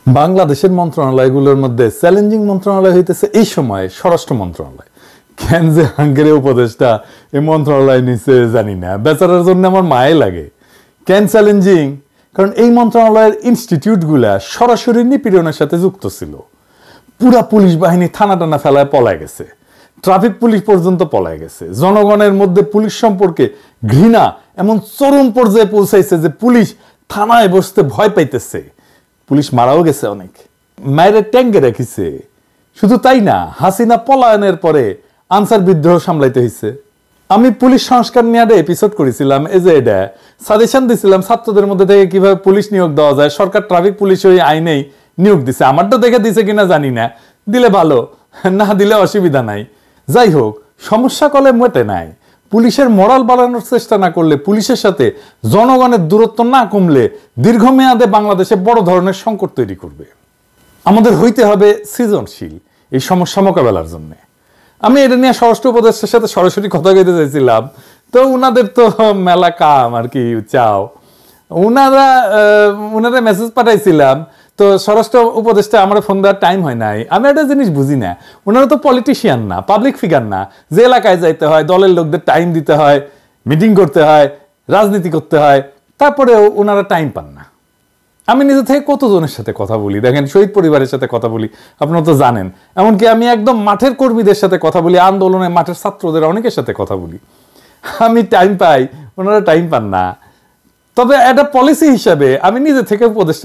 বাংলাদেশের মন্ত্রণালয়গুলোর মধ্যে চ্যালেঞ্জিং মন্ত্রণালয় হইতেছে এই সময় স্বরাষ্ট্র মন্ত্রণালয়। কেন যে হাঙ্গেরি উপদেষ্টা এই মন্ত্রণালয় নিচে জানি না, বেচারার জন্য আমার মায়ে লাগে। কেন চ্যালেঞ্জিং? কারণ এই মন্ত্রণালয়ের ইনস্টিটিউটগুলা সরাসরি নিপীড়নের সাথে যুক্ত ছিল। পুরা পুলিশ বাহিনী থানা টানা ফেলায় পলায় গেছে, ট্রাফিক পুলিশ পর্যন্ত পলায় গেছে। জনগণের মধ্যে পুলিশ সম্পর্কে ঘৃণা এমন চরম পর্যায়ে পৌঁছাইছে যে পুলিশ থানায় বসতে ভয় পাইতেছে। পুলিশ মারাও গেছে অনেক, মায়ের ট্যাঙ্কে রেখেছে। শুধু তাই না, হাসিনা পলায়নের পরে আনসার বিদ্রোহ সামলাইতে হয়েছে। আমি পুলিশ সংস্কার নিয়ে একটা এপিসোড করেছিলাম, এই যে এটা সাজেশন দিছিলাম ছাত্রদের মধ্যে থেকে কিভাবে পুলিশ নিয়োগ দেওয়া যায়। সরকার ট্রাফিক পুলিশ ওই আইনেই নিয়োগ দিছে, আমারটা দেখে দিছে কিনা জানি না, দিলে ভালো, না দিলে অসুবিধা নাই। যাই হোক, সমস্যা কলে মোটে নাই। পুলিশের মরাল বাড়ানোর চেষ্টা না করলে, পুলিশের সাথে জনগণের দূরত্ব না কমলে দীর্ঘমেয়াদে বাংলাদেশে বড় ধরনের সংকট তৈরি করবে। আমাদের হইতে হবে সৃজনশীল এই সমস্যা মোকাবেলার জন্য। আমি এটা নিয়ে স্বরাষ্ট্র উপদেষ্টার সাথে সরাসরি কথা কইতে চাইছিলাম, তো উনাদের তো মেলা কাম আর কি চাও, উনারা মেসেজ পাঠাইছিলাম। তো স্বরাষ্ট্র উপদেষ্টা আমার ফোন দেওয়ার টাইম হয় নাই। আমি একটা জিনিস বুঝি না, ওনারা তো পলিটিশিয়ান না, পাবলিক ফিগার না, যে এলাকায় যাইতে হয়, দলের লোকদের টাইম দিতে হয়, মিটিং করতে হয়, রাজনীতি করতে হয়, তারপরেও ওনারা টাইম পান না। আমি নিজে থেকে কতজনের সাথে কথা বলি, দেখেন শহীদ পরিবারের সাথে কথা বলি, আপনারা তো জানেন। এমনকি আমি একদম মাঠের কর্মীদের সাথে কথা বলি, আন্দোলনে মাঠের ছাত্রদের অনেকের সাথে কথা বলি। আমি টাইম পাই, ওনারা টাইম পান না। তবে একটা পলিসি হিসাবে আমি নিজে থেকে উপদেষ্টা